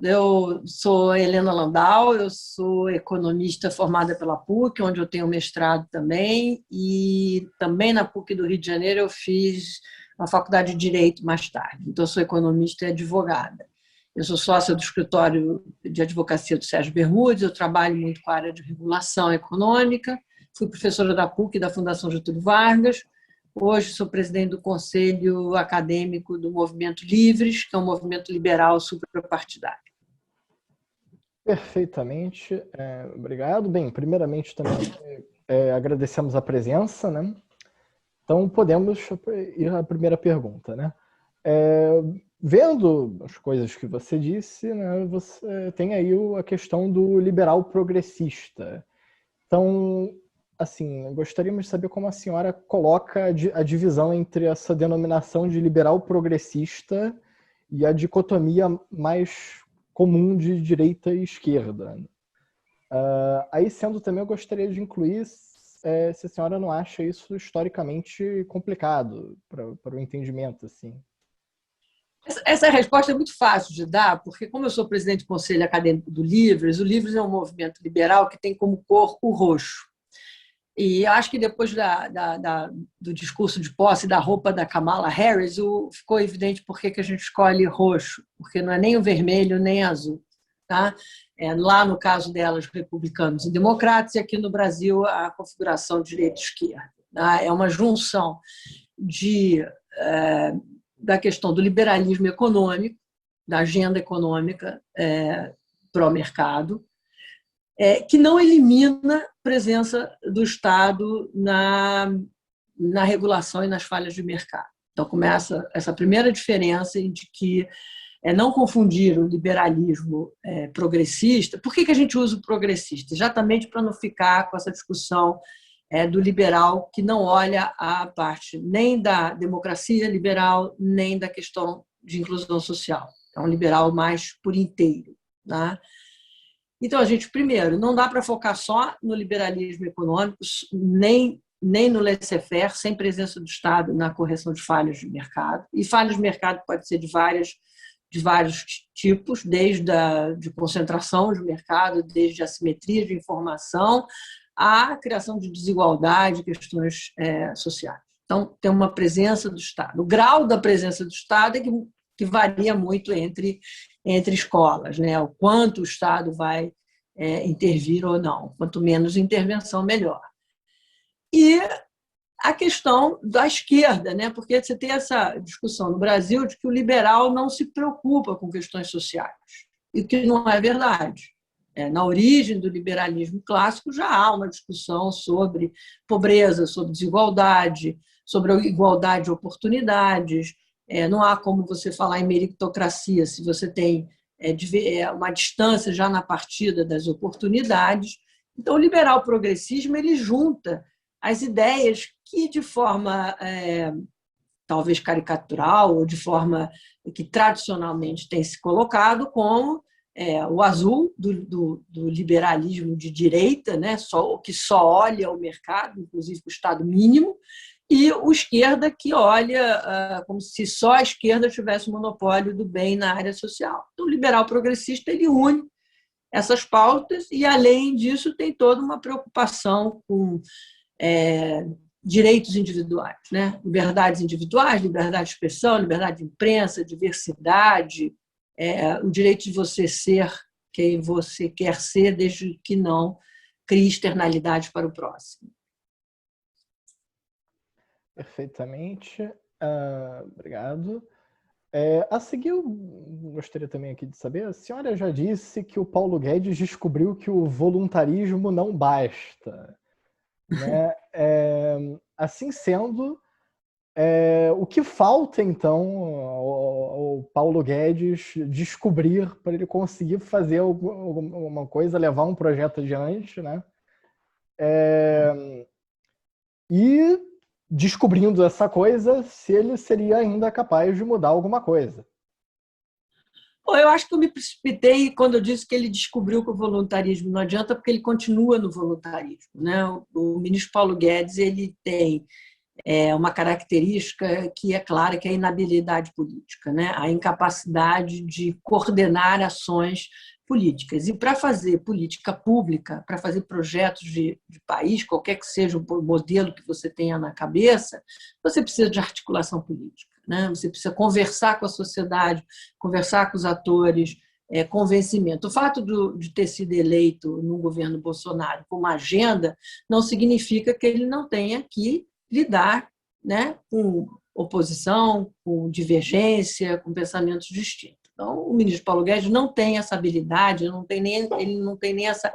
Eu sou Helena Landau, eu sou economista formada pela PUC, onde eu tenho mestrado também, e também na PUC do Rio de Janeiro eu fiz a faculdade de Direito mais tarde. Então, eu sou economista e advogada. Eu sou sócia do escritório de advocacia do Sérgio Bermudes, eu trabalho muito com a área de regulação econômica, fui professora da PUC e da Fundação Getúlio Vargas. Hoje sou presidente do Conselho Acadêmico do Movimento Livres, que é um movimento liberal suprapartidário. Perfeitamente, obrigado. Bem, primeiramente também agradecemos a presença, né? Então podemos ir à primeira pergunta, né? Vendo as coisas que você disse, né, você tem aí a questão do liberal progressista. Então, assim, gostaríamos de saber como a senhora coloca a divisão entre essa denominação de liberal progressista e a dicotomia mais comum de direita e esquerda. Aí, sendo também, eu gostaria de incluir se a senhora não acha isso historicamente complicado para o entendimento, assim. Essa resposta é muito fácil de dar, porque como eu sou presidente do Conselho Acadêmico do Livres, o Livres é um movimento liberal que tem como cor o roxo. E acho que depois do discurso de posse da roupa da Kamala Harris, ficou evidente por que a gente escolhe roxo, porque não é nem o vermelho nem azul. Tá? Lá, no caso delas, republicanos e democratas, e aqui no Brasil, a configuração direita-esquerda. Tá? É uma junção da questão do liberalismo econômico, da agenda econômica pró-mercado, que não elimina a presença do Estado na regulação e nas falhas de mercado. Então, começa essa primeira diferença de que não confundir o liberalismo progressista. Por que a gente usa o progressista? Exatamente para não ficar com essa discussão do liberal que não olha a parte nem da democracia liberal, nem da questão de inclusão social. É um liberal mais por inteiro. Tá? Então, primeiro, não dá para focar só no liberalismo econômico, nem no laissez-faire, sem presença do Estado na correção de falhas de mercado. E falhas de mercado pode ser de vários tipos, desde de concentração de mercado, desde assimetria de informação, à criação de desigualdade, questões sociais. Então, tem uma presença do Estado. O grau da presença do Estado é que varia muito entre escolas, né? O quanto o Estado vai intervir ou não. Quanto menos intervenção, melhor. E a questão da esquerda, né? Porque você tem essa discussão no Brasil de que o liberal não se preocupa com questões sociais, e o que não é verdade. Na origem do liberalismo clássico já há uma discussão sobre pobreza, sobre desigualdade, sobre a igualdade de oportunidades. Não há como você falar em meritocracia se você tem uma distância já na partida das oportunidades. Então, o liberal progressismo ele junta as ideias que, de forma talvez caricatural, ou de forma que tradicionalmente tem se colocado como o azul do liberalismo de direita, né? Que só olha o mercado, inclusive o Estado mínimo, e o esquerda que olha como se só a esquerda tivesse o monopólio do bem na área social. Então, o liberal progressista ele une essas pautas e, além disso, tem toda uma preocupação com direitos individuais, né? Liberdades individuais, liberdade de expressão, liberdade de imprensa, diversidade, o direito de você ser quem você quer ser, desde que não crie externalidades para o próximo. Perfeitamente. Obrigado. A seguir, eu gostaria também aqui de saber, a senhora já disse que o Paulo Guedes descobriu que o voluntarismo não basta. Né? Assim sendo, o que falta, então, ao Paulo Guedes descobrir para ele conseguir fazer alguma coisa, levar um projeto adiante, né? E descobrindo essa coisa, se ele seria ainda capaz de mudar alguma coisa. Eu acho que eu me precipitei quando eu disse que ele descobriu que o voluntarismo não adianta, porque ele continua no voluntarismo, né? O ministro Paulo Guedes ele tem uma característica que é clara, que é a inabilidade política, né? A incapacidade de coordenar ações políticas. E para fazer política pública, para fazer projetos de país, qualquer que seja o modelo que você tenha na cabeça, você precisa de articulação política, né? Você precisa conversar com a sociedade, conversar com os atores, convencimento. O fato de ter sido eleito no governo Bolsonaro com uma agenda não significa que ele não tenha que lidar, né, com oposição, com divergência, com pensamentos distintos. Então, o ministro Paulo Guedes não tem essa habilidade, ele não tem nem essa,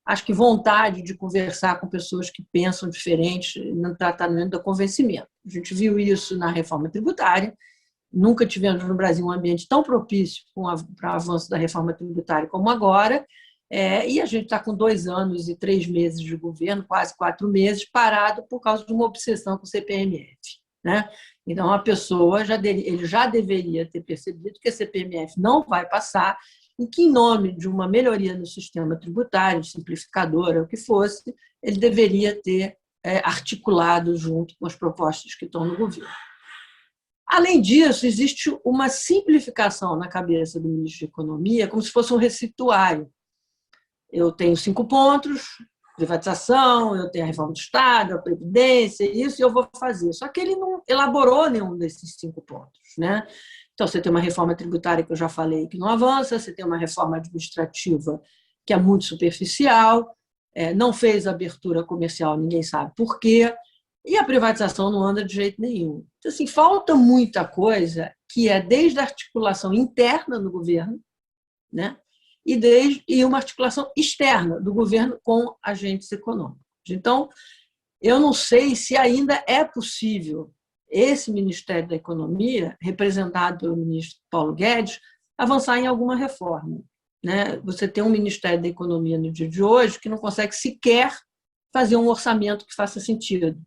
acho que, vontade de conversar com pessoas que pensam diferente no tratamento do convencimento. A gente viu isso na reforma tributária. Nunca tivemos no Brasil um ambiente tão propício para o avanço da reforma tributária como agora, e a gente está com 2 anos e 3 meses de governo, quase 4 meses, parado por causa de uma obsessão com o CPMF, né? Então, a pessoa ele já deveria ter percebido que a CPMF não vai passar e que, em nome de uma melhoria no sistema tributário, simplificadora, o que fosse, ele deveria ter articulado junto com as propostas que estão no governo. Além disso, existe uma simplificação na cabeça do ministro da Economia, como se fosse um receituário. Eu tenho 5 pontos, privatização, eu tenho a reforma do Estado, a Previdência, isso eu vou fazer. Só que ele não elaborou nenhum desses 5 pontos, né? Então, você tem uma reforma tributária que eu já falei que não avança, você tem uma reforma administrativa que é muito superficial, não fez abertura comercial, ninguém sabe por quê, e a privatização não anda de jeito nenhum. Então, assim, falta muita coisa, que é desde a articulação interna no governo, né? E uma articulação externa do governo com agentes econômicos. Então, eu não sei se ainda é possível esse Ministério da Economia, representado pelo ministro Paulo Guedes, avançar em alguma reforma, né? Você tem um Ministério da Economia no dia de hoje que não consegue sequer fazer um orçamento que faça sentido.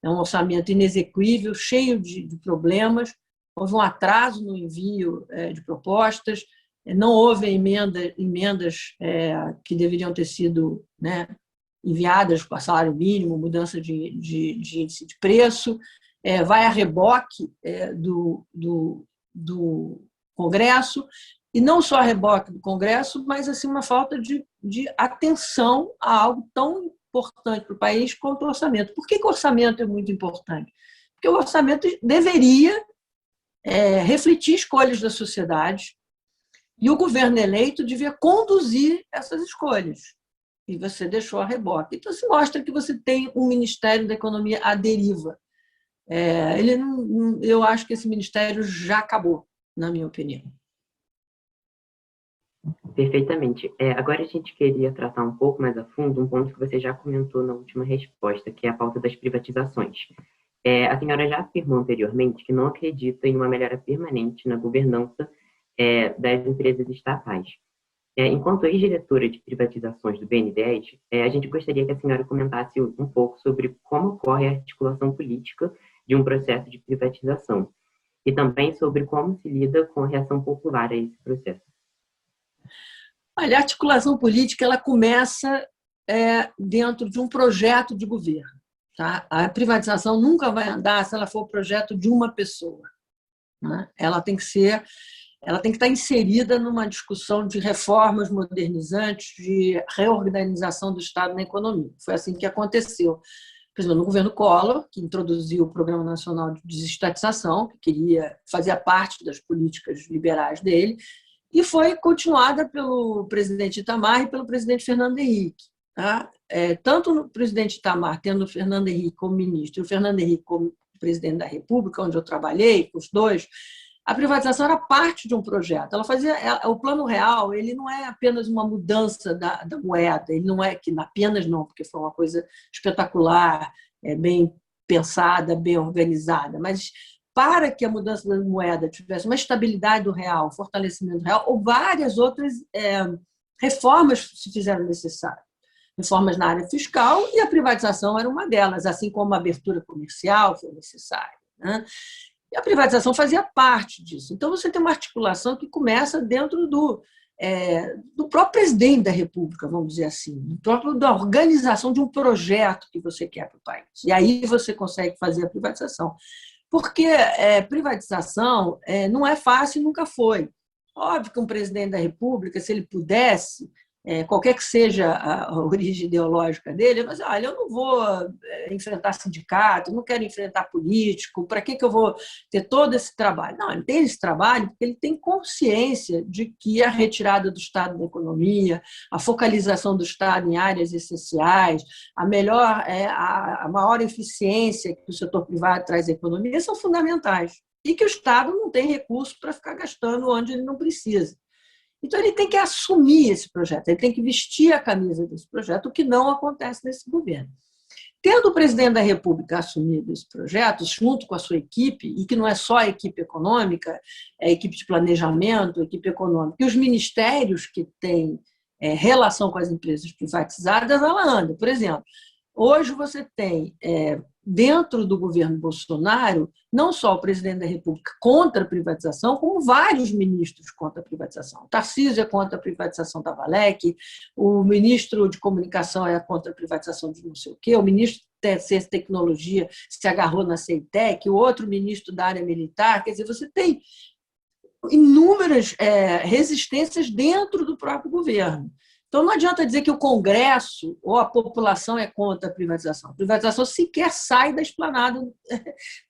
É um orçamento inexequível, cheio de problemas, houve um atraso no envio de propostas, não houve emendas que deveriam ter sido, né, enviadas para salário mínimo, mudança de índice de preço, vai a reboque do Congresso, e não só a reboque do Congresso, mas assim, uma falta de atenção a algo tão importante para o país quanto o orçamento. Por que o orçamento é muito importante? Porque o orçamento deveria refletir escolhas da sociedade, e o governo eleito devia conduzir essas escolhas. E você deixou a reboque. Então, se mostra que você tem um Ministério da Economia à deriva. Eu acho que esse ministério já acabou, na minha opinião. Perfeitamente. Agora a gente queria tratar um pouco mais a fundo um ponto que você já comentou na última resposta, que é a pauta das privatizações. A senhora já afirmou anteriormente que não acredita em uma melhora permanente na governança das empresas estatais. Enquanto ex-diretora de privatizações do BNDES, a gente gostaria que a senhora comentasse um pouco sobre como ocorre a articulação política de um processo de privatização e também sobre como se lida com a reação popular a esse processo. Olha, a articulação política ela começa dentro de um projeto de governo. Tá? A privatização nunca vai andar se ela for o projeto de uma pessoa, né? Ela tem que estar inserida numa discussão de reformas modernizantes, de reorganização do Estado na economia. Foi assim que aconteceu. Por exemplo, no governo Collor, que introduziu o Programa Nacional de Desestatização, que queria fazer parte das políticas liberais dele, e foi continuada pelo presidente Itamar e pelo presidente Fernando Henrique. Tá? Tanto o presidente Itamar, tendo o Fernando Henrique como ministro, e o Fernando Henrique como presidente da República, onde eu trabalhei, com os dois, a privatização era parte de um projeto. Ela fazia o Plano Real, ele não é apenas uma mudança da moeda, ele não é que apenas não, porque foi uma coisa espetacular, bem pensada, bem organizada, mas para que a mudança da moeda tivesse uma estabilidade do real, um fortalecimento do real, ou várias outras reformas se fizeram necessárias. Reformas na área fiscal, e a privatização era uma delas, assim como a abertura comercial foi necessária, né? E a privatização fazia parte disso. Então, você tem uma articulação que começa dentro do próprio presidente da República, vamos dizer assim, da organização de um projeto que você quer para o país. E aí você consegue fazer a privatização. Porque privatização não é fácil e nunca foi. Óbvio que um presidente da República, se ele pudesse, qualquer que seja a origem ideológica dele, ele vai dizer, olha, eu não vou enfrentar sindicato, eu não quero enfrentar político, para que eu vou ter todo esse trabalho? Não, ele tem esse trabalho porque ele tem consciência de que a retirada do Estado da economia, a focalização do Estado em áreas essenciais, a maior eficiência que o setor privado traz à economia são fundamentais. E que o Estado não tem recurso para ficar gastando onde ele não precisa. Então, ele tem que assumir esse projeto, ele tem que vestir a camisa desse projeto, o que não acontece nesse governo. Tendo o presidente da República assumido esse projeto, junto com a sua equipe, e que não é só a equipe econômica, é a equipe de planejamento, a equipe econômica, e os ministérios que têm relação com as empresas privatizadas, ela anda. Por exemplo, hoje você tem, dentro do governo Bolsonaro, não só o presidente da República contra a privatização, como vários ministros contra a privatização. O Tarcísio é contra a privatização da Valec, o ministro de Comunicação é contra a privatização de não sei o quê, o ministro de Ciência e Tecnologia se agarrou na CEITEC, o outro ministro da área militar. Quer dizer, você tem inúmeras resistências dentro do próprio governo. Então, não adianta dizer que o Congresso ou a população é contra a privatização. A privatização sequer sai da esplanada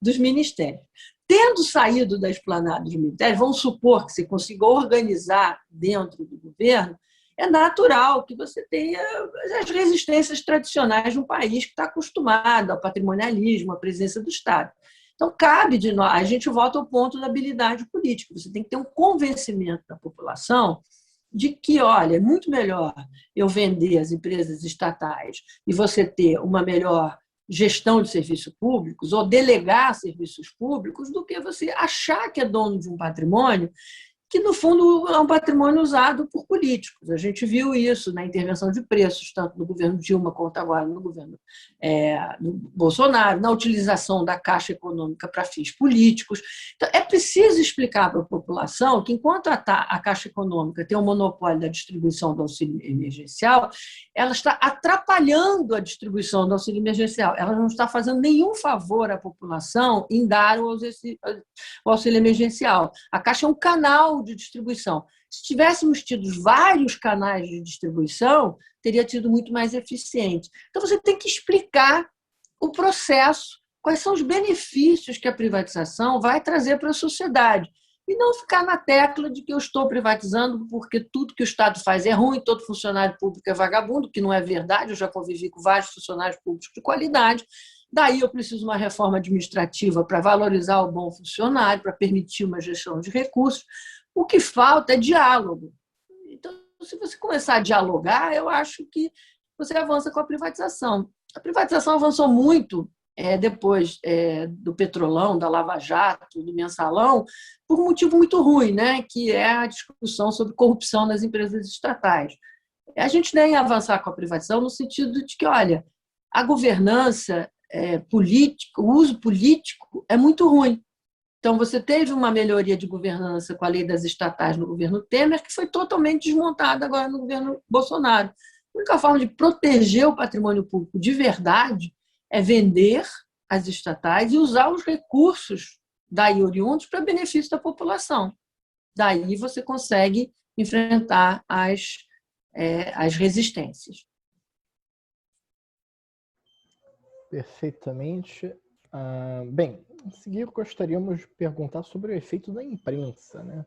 dos ministérios. Tendo saído da esplanada dos ministérios, vamos supor que se consiga organizar dentro do governo, é natural que você tenha as resistências tradicionais de um país que está acostumado ao patrimonialismo, à presença do Estado. Então, cabe de nós, a gente volta ao ponto da habilidade política. Você tem que ter um convencimento da população de que, olha, é muito melhor eu vender as empresas estatais e você ter uma melhor gestão de serviços públicos ou delegar serviços públicos do que você achar que é dono de um patrimônio que, no fundo, é um patrimônio usado por políticos. A gente viu isso na intervenção de preços, tanto no governo Dilma quanto agora no governo do Bolsonaro, na utilização da Caixa Econômica para fins políticos. Então, é preciso explicar para a população que, enquanto a Caixa Econômica tem o monopólio da distribuição do auxílio emergencial, ela está atrapalhando a distribuição do auxílio emergencial. Ela não está fazendo nenhum favor à população em dar o auxílio emergencial. A Caixa é um canal de distribuição. Se tivéssemos tido vários canais de distribuição, teria tido muito mais eficiente. Então, você tem que explicar o processo, quais são os benefícios que a privatização vai trazer para a sociedade. E não ficar na tecla de que eu estou privatizando porque tudo que o Estado faz é ruim, todo funcionário público é vagabundo, que não é verdade, eu já convivi com vários funcionários públicos de qualidade. Daí eu preciso de uma reforma administrativa para valorizar o bom funcionário, para permitir uma gestão de recursos. O que falta é diálogo. Então, se você começar a dialogar, eu acho que você avança com a privatização. A privatização avançou muito depois do Petrolão, da Lava Jato, do Mensalão, por um motivo muito ruim, né? Que é a discussão sobre corrupção nas empresas estatais. A gente nem avançar com a privatização no sentido de que, olha, a governança política, o uso político é muito ruim. Então, você teve uma melhoria de governança com a lei das estatais no governo Temer, que foi totalmente desmontada agora no governo Bolsonaro. A única forma de proteger o patrimônio público de verdade é vender as estatais e usar os recursos daí oriundos para benefício da população. Daí você consegue enfrentar as resistências. Perfeitamente. Bem, a seguir gostaríamos de perguntar sobre o efeito da imprensa, né?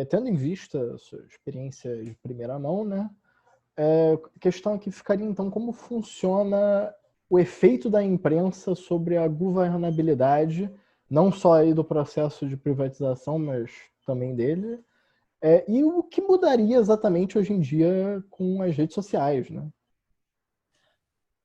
Tendo em vista a sua experiência de primeira mão, né? A questão aqui ficaria, então, como funciona o efeito da imprensa sobre a governabilidade, não só aí do processo de privatização, mas também dele, e o que mudaria exatamente hoje em dia com as redes sociais, né?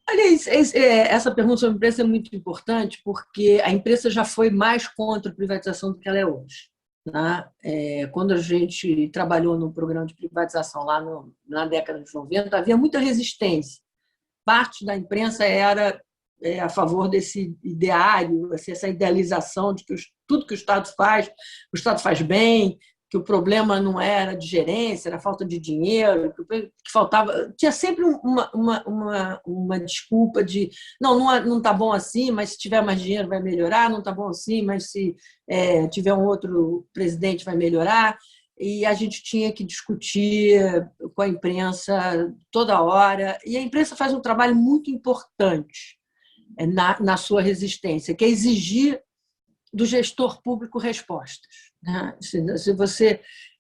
Aliás, essa pergunta sobre a imprensa é muito importante porque a imprensa já foi mais contra a privatização do que ela é hoje. Né? Quando a gente trabalhou no programa de privatização lá na década de 90, havia muita resistência. Parte da imprensa era a favor desse ideário, essa idealização de que tudo que o Estado faz bem, que o problema não era de gerência, era falta de dinheiro, que faltava. Tinha sempre uma desculpa de não está bom assim, mas se tiver mais dinheiro vai melhorar, não está bom assim, mas se tiver um outro presidente vai melhorar. E a gente tinha que discutir com a imprensa toda hora. E a imprensa faz um trabalho muito importante na sua resistência, que é exigir do gestor público respostas, né? Se você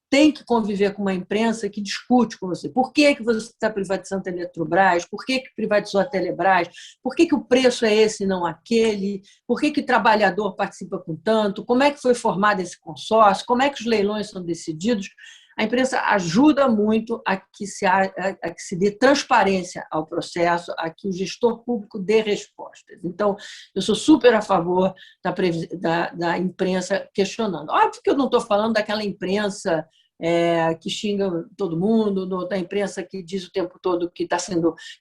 tem que conviver com uma imprensa que discute com você. Por que você está privatizando a Eletrobras? Por que privatizou a Telebrás? Por que o preço é esse e não aquele? Por que o trabalhador participa com tanto? Como é que foi formado esse consórcio? Como é que os leilões são decididos? A imprensa ajuda muito a que se dê transparência ao processo, a que o gestor público dê respostas. Então, eu sou super a favor da imprensa questionando. Óbvio que eu não estou falando daquela imprensa que xinga todo mundo, da imprensa que diz o tempo todo que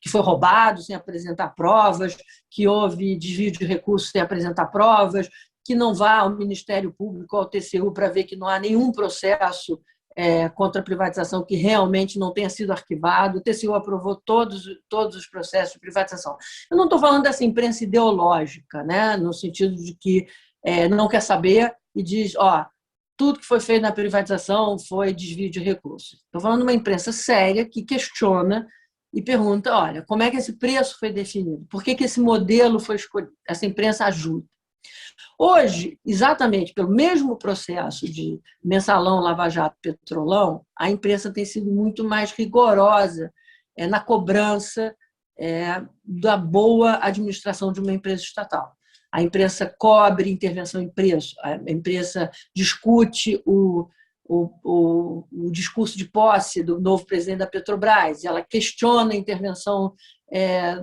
foi roubado sem apresentar provas, que houve desvio de recursos sem apresentar provas, que não vá ao Ministério Público, ao TCU, para ver que não há nenhum processo contra a privatização que realmente não tenha sido arquivado. O TCU aprovou todos os processos de privatização. Eu não estou falando dessa imprensa ideológica, né, no sentido de que não quer saber e diz, tudo que foi feito na privatização foi desvio de recursos. Estou falando de uma imprensa séria que questiona e pergunta, olha, como é que esse preço foi definido? Por que esse modelo foi escolhido? Essa imprensa ajuda. Hoje, exatamente pelo mesmo processo de Mensalão, Lava Jato, Petrolão, a imprensa tem sido muito mais rigorosa na cobrança da boa administração de uma empresa estatal. A imprensa cobre intervenção em preço, a imprensa discute o discurso de posse do novo presidente da Petrobras, ela questiona a intervenção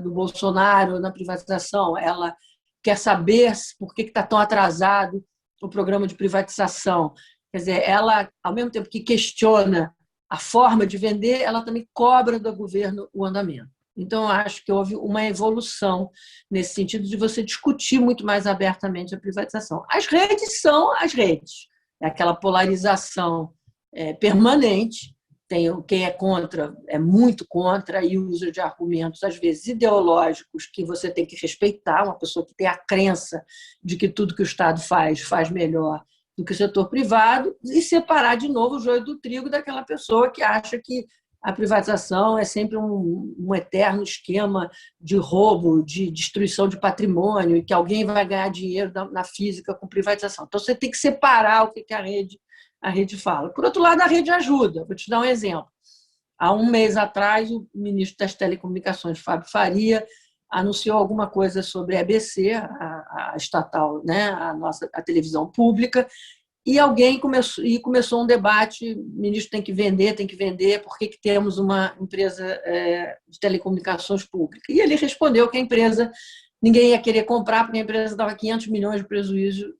do Bolsonaro na privatização, ela quer saber por que está tão atrasado o programa de privatização. Quer dizer, ela, ao mesmo tempo que questiona a forma de vender, ela também cobra do governo o andamento. Então, eu acho que houve uma evolução nesse sentido de você discutir muito mais abertamente a privatização. As redes são as redes. É aquela polarização permanente. Quem é contra é muito contra e usa de argumentos, às vezes, ideológicos que você tem que respeitar, uma pessoa que tem a crença de que tudo que o Estado faz melhor do que o setor privado, e separar de novo o joio do trigo daquela pessoa que acha que a privatização é sempre um eterno esquema de roubo, de destruição de patrimônio, e que alguém vai ganhar dinheiro na física com privatização. Então, você tem que separar o que a rede fala. Por outro lado, a rede ajuda. Vou te dar um exemplo. Há um mês atrás, o ministro das Telecomunicações, Fábio Faria, anunciou alguma coisa sobre a EBC, a estatal, né, a televisão pública, e começou um debate: o ministro tem que vender, por que temos uma empresa de telecomunicações pública? E ele respondeu que a empresa, ninguém ia querer comprar, porque a empresa dava 500 milhões de prejuízo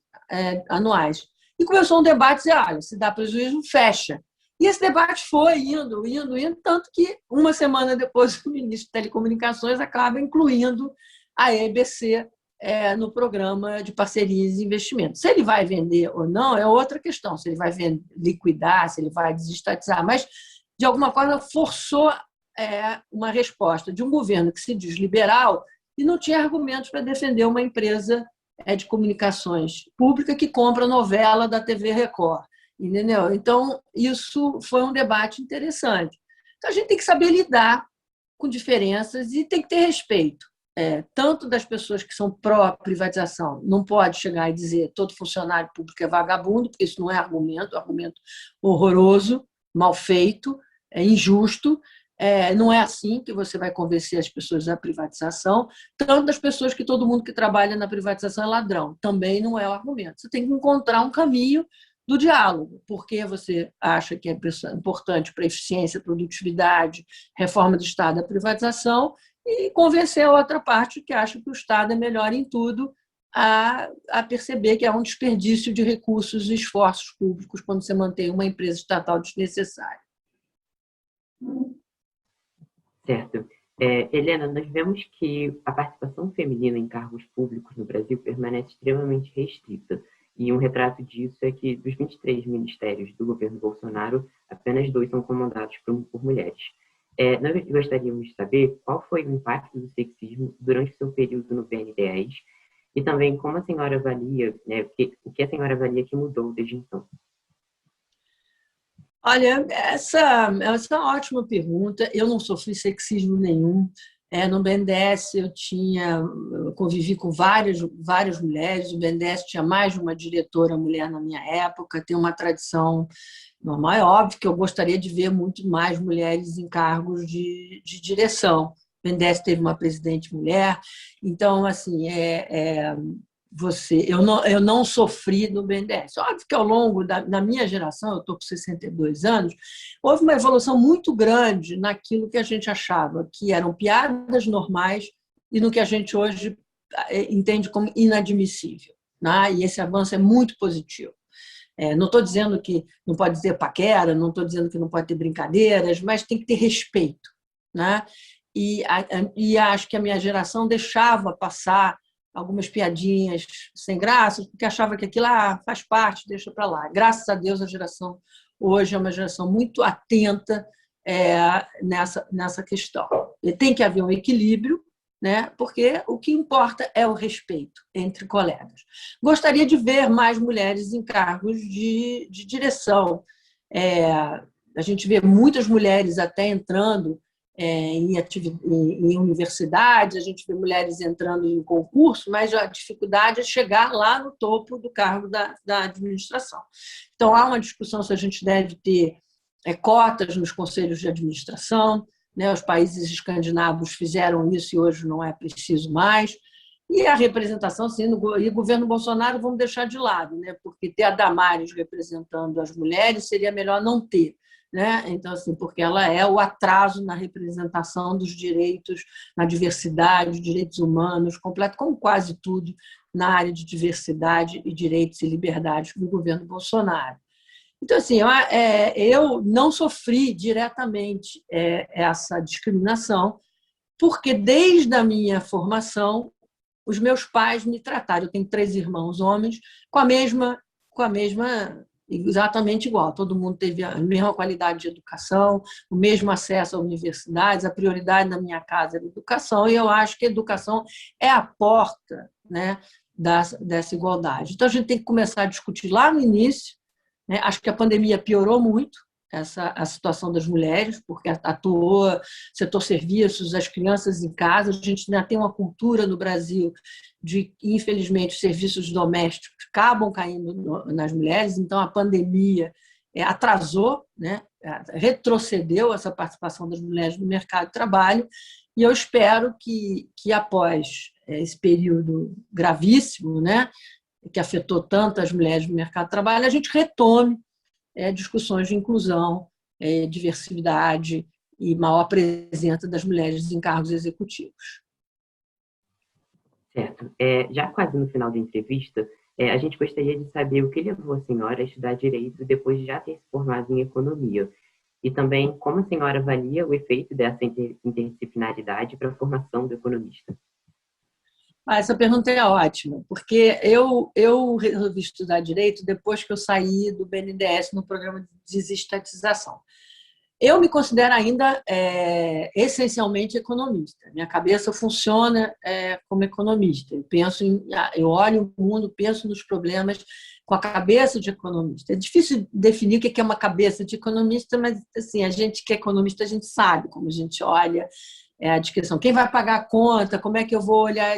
anuais. E começou um debate, dizer, olha, se dá prejuízo, fecha. E esse debate foi indo, tanto que uma semana depois o ministro de Telecomunicações acaba incluindo a EBC no programa de parcerias e investimentos. Se ele vai vender ou não é outra questão, se ele vai liquidar, se ele vai desestatizar, mas, de alguma forma, forçou uma resposta de um governo que se diz liberal e não tinha argumentos para defender uma empresa de comunicações pública que compra novela da TV Record. Entendeu? Então, isso foi um debate interessante. Então, a gente tem que saber lidar com diferenças e tem que ter respeito, tanto das pessoas que são pró-privatização. Não pode chegar e dizer todo funcionário público é vagabundo, porque isso não é argumento horroroso, mal feito, injusto. Não é assim que você vai convencer as pessoas da privatização, tanto das pessoas que todo mundo que trabalha na privatização é ladrão. Também não é o argumento. Você tem que encontrar um caminho do diálogo, porque você acha que é importante para a eficiência, produtividade, reforma do Estado, a privatização, e convencer a outra parte que acha que o Estado é melhor em tudo a perceber que é um desperdício de recursos e esforços públicos quando você mantém uma empresa estatal desnecessária. Certo. Helena, nós vemos que a participação feminina em cargos públicos no Brasil permanece extremamente restrita. E um retrato disso é que dos 23 ministérios do governo Bolsonaro, apenas 2 são comandados por mulheres. Nós gostaríamos de saber qual foi o impacto do sexismo durante o seu período no BNDES e também como a senhora avalia, né, o que a senhora avalia que mudou desde então. Olha, essa é uma ótima pergunta. Eu não sofri sexismo nenhum. No BNDES eu convivi com várias mulheres. O BNDES tinha mais de uma diretora mulher na minha época, tem uma tradição normal. É óbvio que eu gostaria de ver muito mais mulheres em cargos de direção. O BNDES teve uma presidente mulher, então, assim, eu não sofri no BNDES. Óbvio que ao longo da minha geração, eu estou com 62 anos, houve uma evolução muito grande naquilo que a gente achava que eram piadas normais e no que a gente hoje entende como inadmissível, né? E esse avanço é muito positivo. Não estou dizendo que não pode ter paquera, não estou dizendo que não pode ter brincadeiras, mas tem que ter respeito, né? E acho que a minha geração deixava passar algumas piadinhas sem graça, porque achava que aquilo faz parte, deixa para lá. Graças a Deus, a geração hoje é uma geração muito atenta nessa questão. E tem que haver um equilíbrio, né? Porque o que importa é o respeito entre colegas. Gostaria de ver mais mulheres em cargos de direção. A gente vê muitas mulheres até entrando em universidades, a gente vê mulheres entrando em concurso, mas a dificuldade é chegar lá no topo do cargo da administração. Então, há uma discussão se a gente deve ter cotas nos conselhos de administração, né? Os países escandinavos fizeram isso e hoje não é preciso mais. E a representação, sim, e o governo Bolsonaro vamos deixar de lado, né? Porque ter a Damares representando as mulheres seria melhor não ter. Né? Então, assim, porque ela é o atraso na representação dos direitos, na diversidade, direitos humanos, completo, como quase tudo na área de diversidade e direitos e liberdades do governo Bolsonaro. Então, assim, eu não sofri diretamente essa discriminação, porque desde a minha formação, os meus pais me trataram. Eu tenho 3 irmãos homens com a mesma exatamente igual. Todo mundo teve a mesma qualidade de educação, o mesmo acesso a universidades, a prioridade na minha casa era a educação, e eu acho que a educação é a porta, né, dessa igualdade. Então, a gente tem que começar a discutir lá no início, né? Acho que a pandemia piorou muito a situação das mulheres, porque atuou setor serviços, as crianças em casa. A gente ainda tem uma cultura no Brasil de, infelizmente, os serviços domésticos acabam caindo nas mulheres, então a pandemia atrasou, né, retrocedeu essa participação das mulheres no mercado de trabalho, e eu espero que após esse período gravíssimo, né, que afetou tanto as mulheres no mercado de trabalho, a gente retome discussões de inclusão, diversidade e maior presença das mulheres em cargos executivos. Certo. Já quase no final da entrevista, a gente gostaria de saber o que levou a senhora a estudar Direito depois de já ter se formado em Economia. E também como a senhora avalia o efeito dessa interdisciplinaridade para a formação do economista. Essa pergunta é ótima, porque eu resolvi estudar Direito depois que eu saí do BNDES no programa de desestatização. Eu me considero ainda essencialmente economista. Minha cabeça funciona como economista. Eu olho o mundo, penso nos problemas com a cabeça de economista. É difícil definir o que é uma cabeça de economista, mas assim, a gente que é economista, a gente sabe como a gente olha a descrição. Quem vai pagar a conta? Como é que eu vou olhar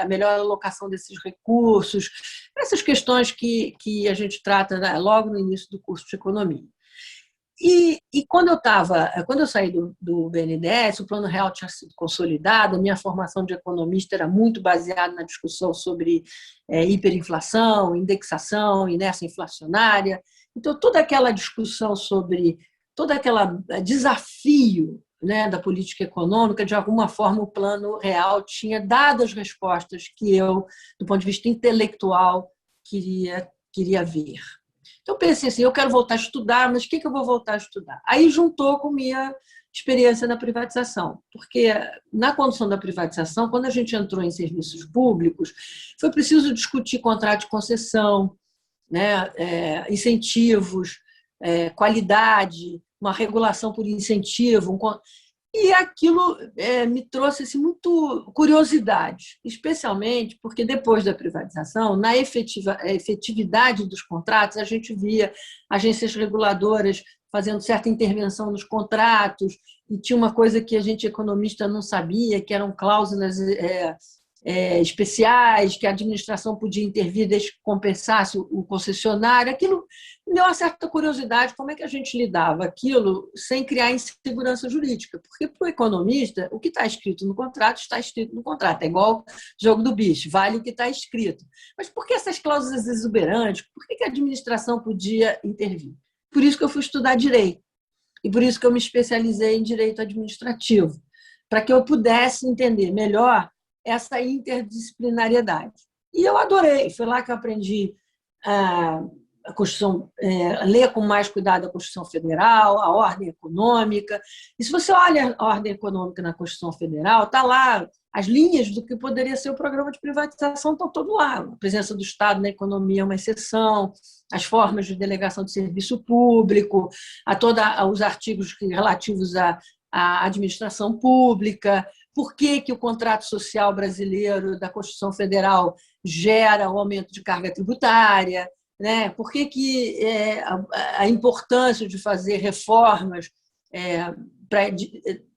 a melhor alocação desses recursos? Essas questões que a gente trata, né, logo no início do curso de economia. E quando eu saí do BNDES, o Plano Real tinha sido consolidado, a minha formação de economista era muito baseada na discussão sobre hiperinflação, indexação, inércia inflacionária. Então, toda aquela discussão sobre todo aquele desafio, né, da política econômica, de alguma forma o Plano Real tinha dado as respostas que eu, do ponto de vista intelectual, queria ver. Então, pensei assim, eu quero voltar a estudar, mas o que eu vou voltar a estudar? Aí juntou com minha experiência na privatização, porque na condução da privatização, quando a gente entrou em serviços públicos, foi preciso discutir contrato de concessão, né, incentivos, qualidade, uma regulação por incentivo, e aquilo me trouxe assim, muito curiosidade, especialmente porque depois da privatização, na efetividade dos contratos, a gente via agências reguladoras fazendo certa intervenção nos contratos, e tinha uma coisa que a gente, economista, não sabia, que eram cláusulas especiais, que a administração podia intervir desde que compensasse o concessionário. Aquilo me deu uma certa curiosidade, como é que a gente lidava aquilo sem criar insegurança jurídica, porque para o economista, o que está escrito no contrato está escrito no contrato, é igual jogo do bicho, vale o que está escrito. Mas por que essas cláusulas exuberantes? Por que a administração podia intervir? Por isso que eu fui estudar direito, e por isso que eu me especializei em direito administrativo, para que eu pudesse entender melhor essa interdisciplinariedade. E eu adorei, foi lá que eu aprendi a Constituição, ler com mais cuidado a Constituição Federal, a ordem econômica. E se você olha a ordem econômica na Constituição Federal, está lá, as linhas do que poderia ser o programa de privatização estão todo lá. A presença do Estado na economia é uma exceção, as formas de delegação de serviço público, a todos os artigos relativos à administração pública, por que o contrato social brasileiro da Constituição Federal gera o aumento de carga tributária, né? Por que a importância de fazer reformas para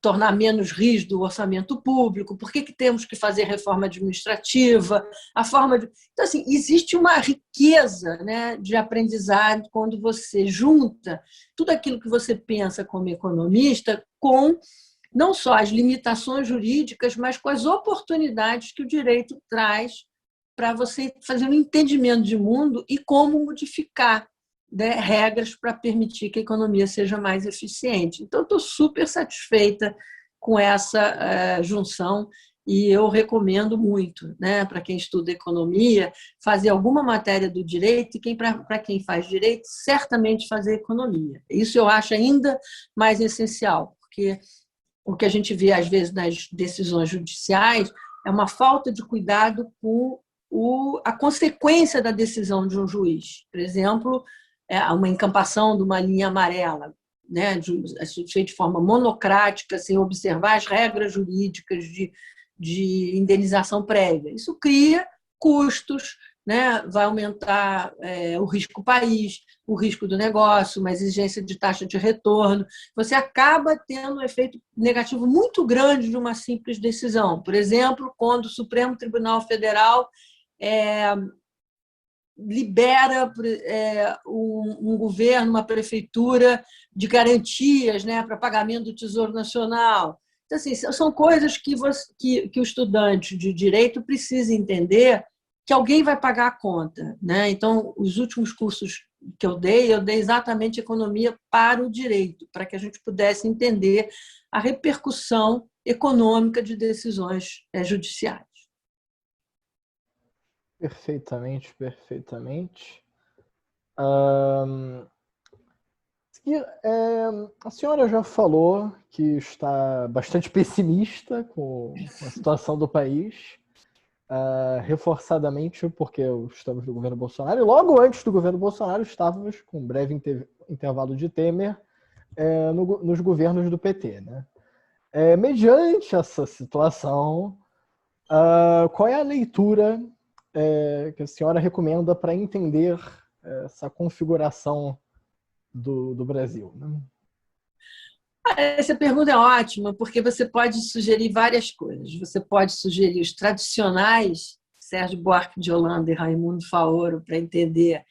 tornar menos rígido o orçamento público, por que temos que fazer reforma administrativa, Então, assim, existe uma riqueza, né, de aprendizado quando você junta tudo aquilo que você pensa como economista com não só as limitações jurídicas, mas com as oportunidades que o direito traz para você fazer um entendimento de mundo e como modificar, né, regras para permitir que a economia seja mais eficiente. Então, estou super satisfeita com essa junção e eu recomendo muito, né, para quem estuda economia, fazer alguma matéria do direito e para quem faz direito, certamente fazer economia. Isso eu acho ainda mais essencial, porque o que a gente vê, às vezes, nas decisões judiciais é uma falta de cuidado com a consequência da decisão de um juiz. Por exemplo, uma encampação de uma linha amarela, né, feita de forma monocrática, sem observar as regras jurídicas de indenização prévia. Isso cria custos, né, vai aumentar o risco país, o risco do negócio, uma exigência de taxa de retorno. Você acaba tendo um efeito negativo muito grande de uma simples decisão. Por exemplo, quando o Supremo Tribunal Federal libera um governo, uma prefeitura de garantias, né, para pagamento do Tesouro Nacional. Então, assim, são coisas que o estudante de direito precisa entender que alguém vai pagar a conta, né? Então, os últimos cursos que eu dei exatamente economia para o direito, para que a gente pudesse entender a repercussão econômica de decisões judiciais. Perfeitamente, perfeitamente. A senhora já falou que está bastante pessimista com a situação do país, reforçadamente porque estamos no governo Bolsonaro, e logo antes do governo Bolsonaro estávamos com um breve intervalo de Temer nos governos do PT, né? Mediante essa situação, qual é a leitura que a senhora recomenda para entender essa configuração do Brasil, né? Essa pergunta é ótima, porque você pode sugerir várias coisas. Você pode sugerir os tradicionais, Sérgio Buarque de Holanda e Raimundo Faoro, para entender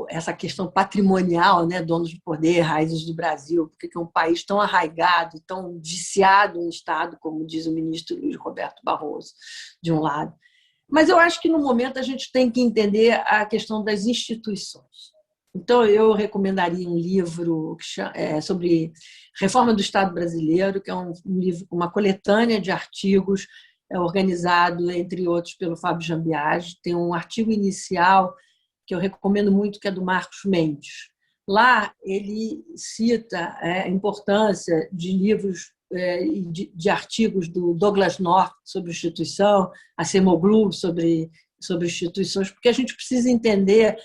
essa questão patrimonial, né, donos de poder, raízes do Brasil, porque é um país tão arraigado, tão viciado em Estado, como diz o ministro Luiz Roberto Barroso, de um lado. Mas eu acho que, no momento, a gente tem que entender a questão das instituições. Então, eu recomendaria um livro sobre Reforma do Estado Brasileiro, que é um livro com uma coletânea de artigos organizado, entre outros, pelo Fábio Jambiage. Tem um artigo inicial que eu recomendo muito, que é do Marcos Mendes, Lá ele cita a importância de livros de artigos do Douglas North sobre instituição, Acemoglu sobre instituições, porque a gente precisa entender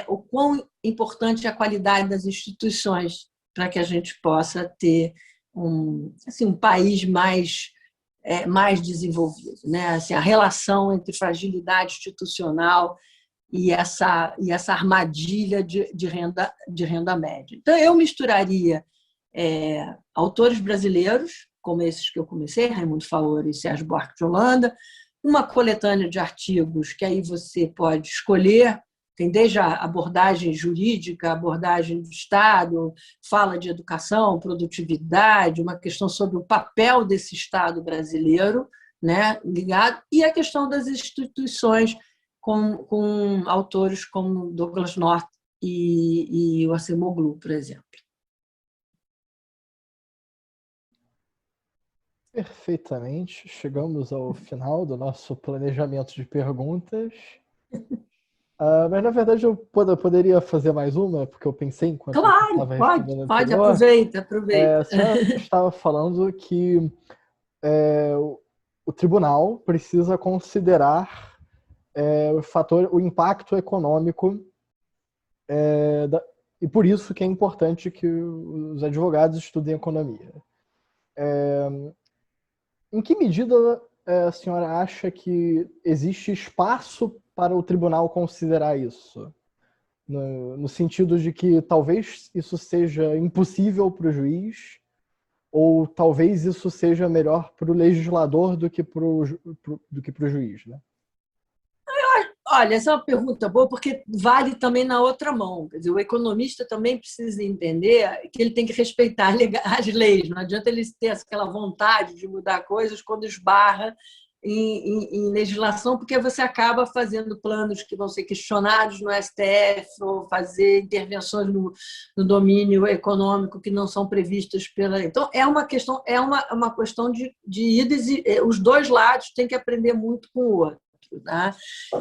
o quão importante é a qualidade das instituições para que a gente possa ter um país mais desenvolvido, né? Assim, a relação entre fragilidade institucional e essa armadilha de renda média. Então, eu misturaria autores brasileiros, como esses que eu comecei, Raimundo Faoro e Sérgio Buarque de Holanda, uma coletânea de artigos que aí você pode escolher, tem desde a abordagem jurídica, abordagem do Estado, fala de educação, produtividade, uma questão sobre o papel desse Estado brasileiro, né, ligado, e a questão das instituições com autores como Douglas North e o Acemoglu, por exemplo. Perfeitamente. Chegamos ao final do nosso planejamento de perguntas. Mas, na verdade, eu poderia fazer mais uma, porque eu pensei enquanto eu estava respondendo pode, anterior. aproveita. A senhora estava falando que o tribunal precisa considerar o impacto econômico, e por isso que é importante que os advogados estudem economia. Em que medida a senhora acha que existe espaço para o tribunal considerar isso? No sentido de que talvez isso seja impossível para o juiz, ou talvez isso seja melhor para o legislador do que para o juiz, né? Olha, essa é uma pergunta boa, porque vale também na outra mão. Quer dizer, o economista também precisa entender que ele tem que respeitar as leis. Não adianta ele ter aquela vontade de mudar coisas quando esbarra em legislação, porque você acaba fazendo planos que vão ser questionados no STF, ou fazer intervenções no domínio econômico que não são previstas pela lei. Então, é uma questão de idas e os dois lados têm que aprender muito com o outro. Tá?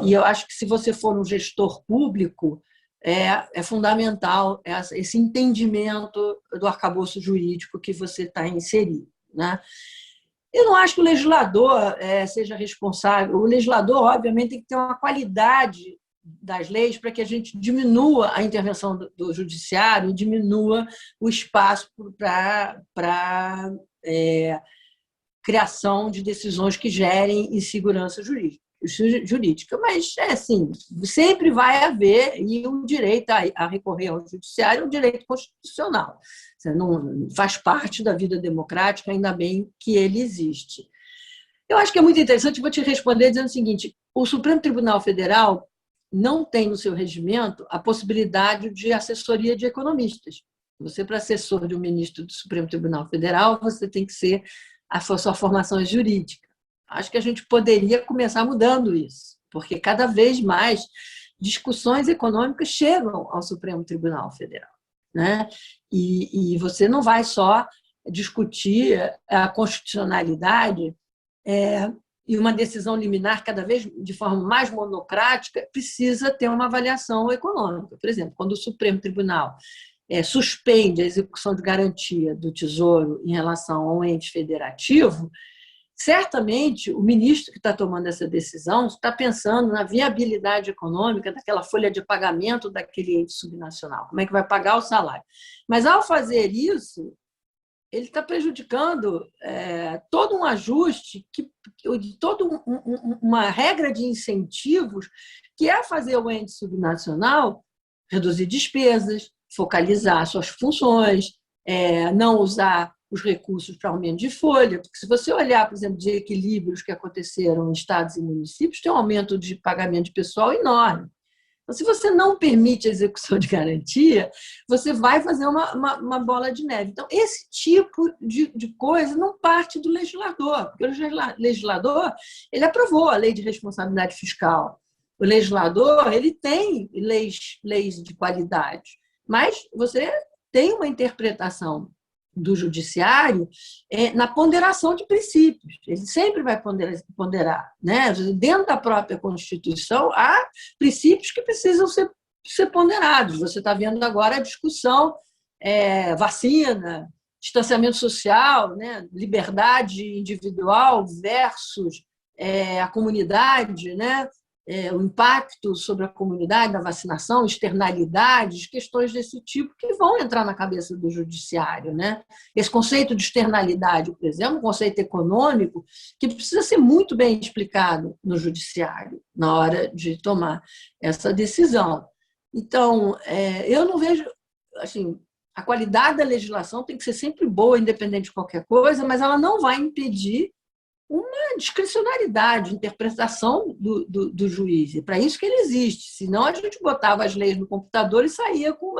E eu acho que, se você for um gestor público, é fundamental esse entendimento do arcabouço jurídico que você está inserido. Né? Eu não acho que o legislador seja responsável. O legislador, obviamente, tem que ter uma qualidade das leis para que a gente diminua a intervenção do judiciário, diminua o espaço para criação de decisões que gerem insegurança jurídica. Mas, assim, sempre vai haver um direito a recorrer ao judiciário, um direito constitucional. Não faz parte da vida democrática, ainda bem que ele existe. Eu acho que é muito interessante, vou te responder dizendo o seguinte: o Supremo Tribunal Federal não tem no seu regimento a possibilidade de assessoria de economistas. Você, para assessor de um ministro do Supremo Tribunal Federal, você tem que ser a sua formação é jurídica. Acho que a gente poderia começar mudando isso, porque cada vez mais discussões econômicas chegam ao Supremo Tribunal Federal. Né? E você não vai só discutir a constitucionalidade e uma decisão liminar cada vez de forma mais monocrática, precisa ter uma avaliação econômica. Por exemplo, quando o Supremo Tribunal suspende a execução de garantia do Tesouro em relação a um ente federativo, certamente o ministro que está tomando essa decisão está pensando na viabilidade econômica daquela folha de pagamento daquele ente subnacional, como é que vai pagar o salário. Mas, ao fazer isso, ele está prejudicando todo um ajuste, toda uma regra de incentivos, que é fazer o ente subnacional reduzir despesas, focalizar suas funções, não usar os recursos para aumento de folha, porque, se você olhar, por exemplo, de equilíbrios que aconteceram em estados e municípios, tem um aumento de pagamento de pessoal enorme. Então, se você não permite a execução de garantia, você vai fazer uma bola de neve. Então, esse tipo de coisa não parte do legislador, porque o legislador ele aprovou a Lei de Responsabilidade Fiscal. O legislador ele tem leis de qualidade, mas você tem uma interpretação do judiciário na ponderação de princípios. Ele sempre vai ponderar. Né? Dentro da própria Constituição, há princípios que precisam ser ser ponderados. Você está vendo agora a discussão vacina, distanciamento social, né? Liberdade individual versus a comunidade, né? O impacto sobre a comunidade da vacinação, externalidades, questões desse tipo que vão entrar na cabeça do judiciário, né? Esse conceito de externalidade, por exemplo, um conceito econômico que precisa ser muito bem explicado no judiciário na hora de tomar essa decisão. Então, eu não vejo, assim, a qualidade da legislação tem que ser sempre boa, independente de qualquer coisa, mas ela não vai impedir uma discricionariedade, interpretação do juiz. É para isso que ele existe. Senão a gente botava as leis no computador e saía com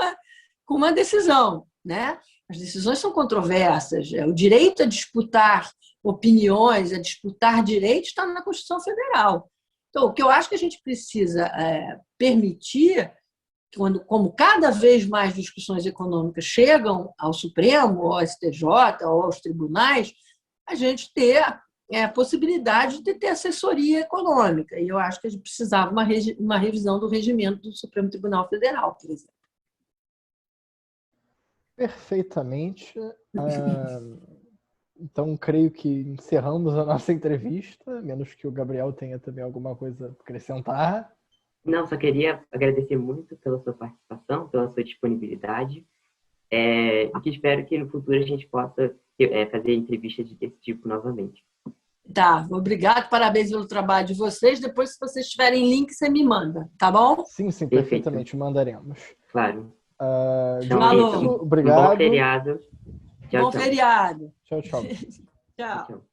uma decisão, né? As decisões são controversas. O direito a disputar opiniões, a disputar direitos, está na Constituição Federal. Então, o que eu acho que a gente precisa permitir, como cada vez mais discussões econômicas chegam ao Supremo, ao STJ, ou aos tribunais, a gente ter a possibilidade de ter assessoria econômica. E eu acho que a gente precisava uma revisão do regimento do Supremo Tribunal Federal, por exemplo. Perfeitamente. Então, creio que encerramos a nossa entrevista, menos que o Gabriel tenha também alguma coisa a acrescentar. Não, só queria agradecer muito pela sua participação, pela sua disponibilidade, e que espero que no futuro a gente possa fazer entrevistas desse tipo novamente. Tá, obrigado, parabéns pelo trabalho de vocês. Depois, se vocês tiverem link, você me manda, tá bom? Sim, perfeitamente, mandaremos. Claro. Então, obrigado. Um bom feriado. Bom feriado. Tchau, tchau. Tchau.